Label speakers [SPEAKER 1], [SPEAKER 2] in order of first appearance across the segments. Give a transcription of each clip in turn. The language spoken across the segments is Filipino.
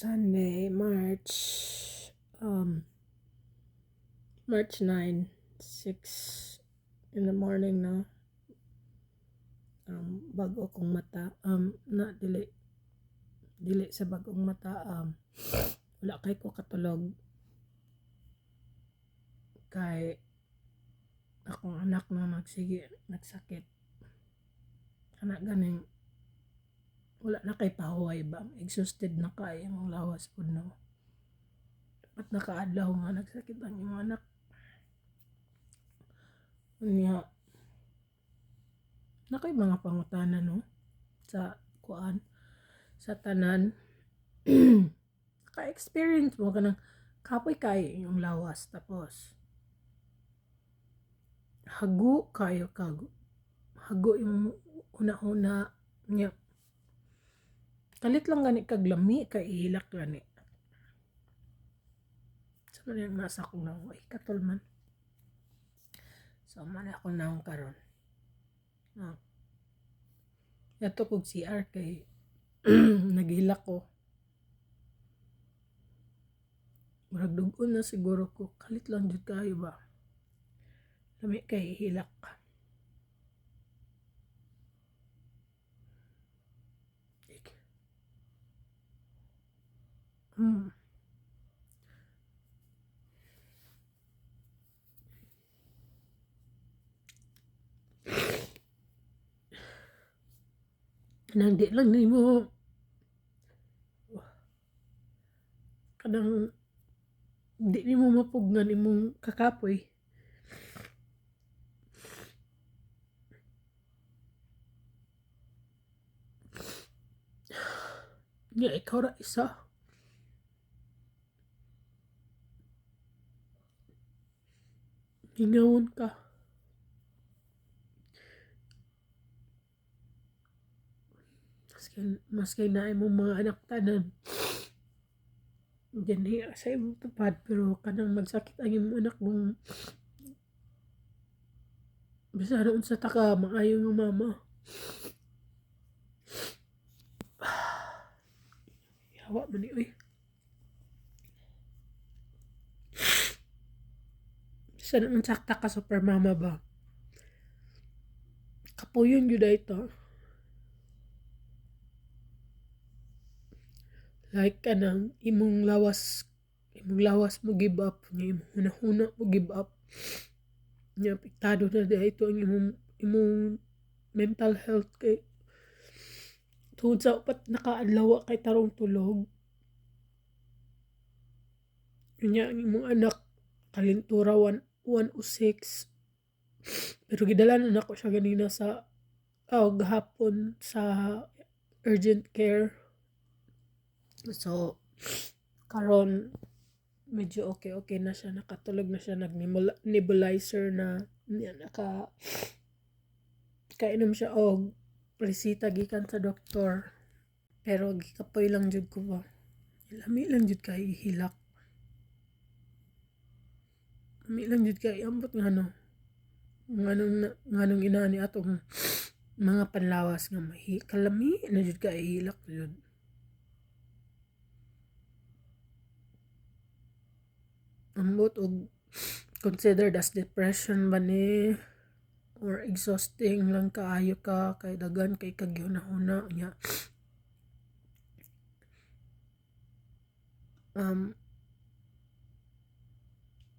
[SPEAKER 1] Sunday, March 9, 6 in the morning na. Bago kong mata, na dili sa bagong mata, wala kay ko katulog kay akong anak na nagsakit. Kana ganing wala na kay pahuway ba, exhausted na kay ang lawas pud no. Dapat nakaadlaw nga nagsakit ang imong anak. Unya na kay mga pangutana no sa kuan sa tanan. Ka-experience mo kanang kapoy kay yung lawas tapos hago kayo hago yung una-una nya kalit lang gani kag lami kay ihilak gani sa man yung nasa akong naong ay katulman so man ako naong karon yato kog CR kay naghilak ko murag dugon na siguro ko kalit lang jud kayo ba lami kay ihilak nang di lang nimo kanang di nimo mapugnan imong kakapoy nga ikaw ra isa hingawon ka maski na imong mga anak tanan dinhi sa imong tupad pero kanang magsakit ang imong anak mong bisan unsa ta ka maayo nga mama yawa man ni oy bisan unsa ta ka super mama ba kapuyon gyud ito like kanang imong lawas mo give up nga imong hunahuna mo give up nya apektado na dito ang imong mental health kay tungod sa upat nakaadlaw kay tarong tulog nya ang imong anak kalintura 106 pero gidala na ako siya ganina sa gahapon sa urgent care so karon medyo okay na siya nakatulog na siya nebulizer na kainom siya og resita gikan sa doktor pero gikapoy lang jud ko ba lami lang jud kay hilak lami lang jud kay ambot nganong inani atong mga panlawas nga kalami na jud kay hilak jud ambot og considered as depression ba ni or exhausting lang kaayo ka kay dagan kay kagyuna-huna nya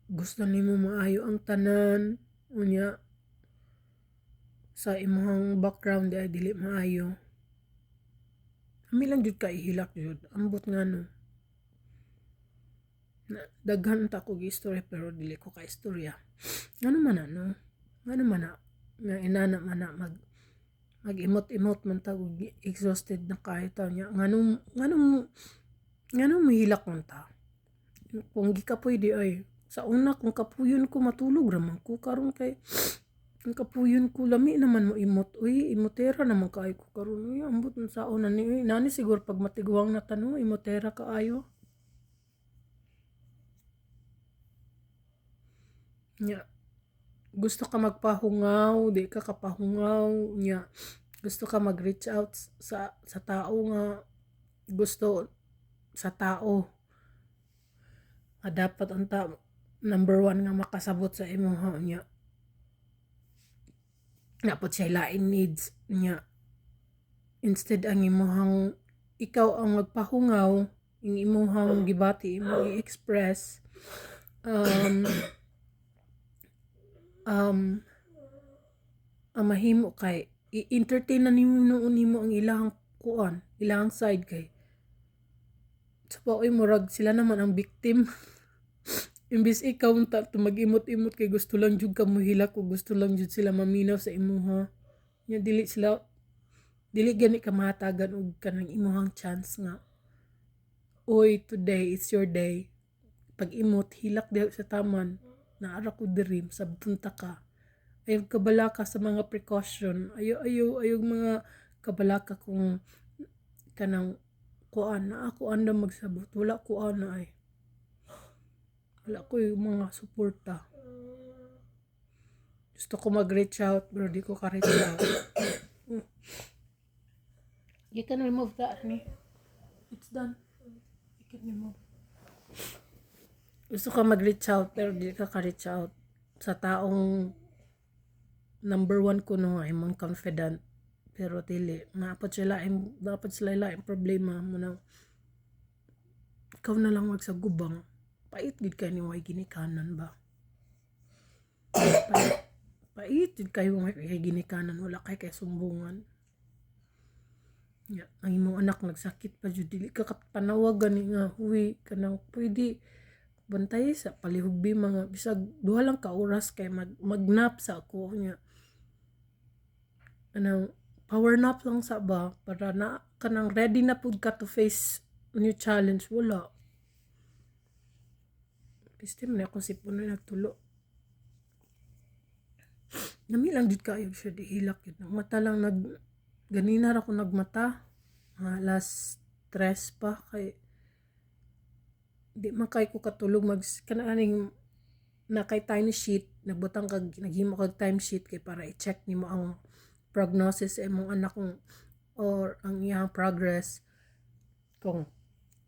[SPEAKER 1] gusto nimo maayo ang tanan unya sa imong background ay dili maayo kami lang jud kay hilak jud ambot ngano daghan ta ko istorya pero dili ko ka istorya ngano man nga inana man mag-imot man ta og exhausted na kayo ta nya nganong mahilak man ta kung gikapoy di ay sa una kung kapuyon ko matulog raman ko karon kay ang kapuyon ko lami naman mo imot imotera naman kaayo ko karon ambot sa una ni nani siguro pag matiguang na tano imotera kaayo nya gusto ka magpahungaw di ka kapahungaw nya gusto ka mag-reach out sa tao nga gusto sa tao nga dapat unta number 1 nga makasabot sa imuha niya. Dapat siya lain needs niya. Instead ang imuhang ikaw ang magpahungaw, ang imuhang gibati, imo i-express, ang mahimo kay i-entertain na nimo ang ilang kuan, ilang side kay sa paoy murag sila naman ang victim. Imbis ikaw mag-imot-imot kay gusto lang jud ka mohilak o gusto lang jud sila maminaw sa imuha. Nya dili gani ka mahatagan og kanang imuhang chance nga. Oy, today it's your day. Pag imot hilak diha sa taman, naara ko diri sabtunta ka. Ayaw kabalaka sa mga precaution. Ayaw mga kabalaka kung kanang kuan na ako anda magsabot. Wala ko ana ay. Wala ko yung mga suporta. Gusto ko mag-reach out pero di ko ka-reach out. You can remove that, honey. It's done. You can remove. Gusto ka mag-reach out pero di ka ka-reach out sa taong number 1 ko no nga imong confident pero dili dapat sila laing problema mo na ikaw na lang magsagubang pait gid kay ni way ginikanan ba pait gid kayo may ginikanan wala kay sumbungan ya ang imong anak nagsakit pa jud dili ka panawagan ni nga huwi kanang pwede bantay sa palihugbi mga bisag duha lang ka oras kay magnap sa ako nya anang power nap lang sa ba para na kanang ready na pud ka to face new challenge wala piste man ako sipon na nagtulo nami lang jud kayo siya dihilak yun mata lang ganina ra ko nagmata alas 3 pa kay di man kay ko katulog kanaaning na kay time sheet naghimo kag time sheet kay para i-check nimo ang prognosis sa imong anak or ang iyang progress kung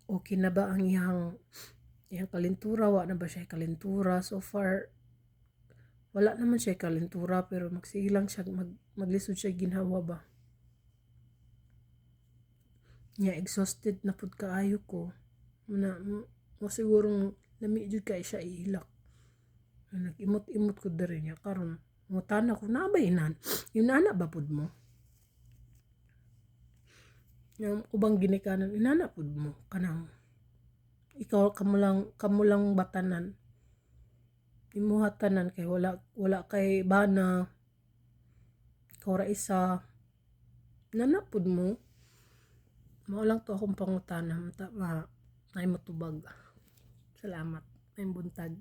[SPEAKER 1] okay na ba ang iyang kalintura wa na ba siya kalintura so far wala naman siya kalintura pero magsihilang siya maglisod siya ginhawa ba niya exhausted na pud kaayo ko na sigurong lami jud kay siya ihilak nag-imot-imot ko diri niya karon ngutan ako na ba inan yung nana ba pud mo yung ubang ginikanan inana pud mo kanang ikaw kamo lang batanan imuha tanan kay wala kay bana ikaw ra isa nana pud mo mao lang to akong pangutana ay matubag salamat ay buntag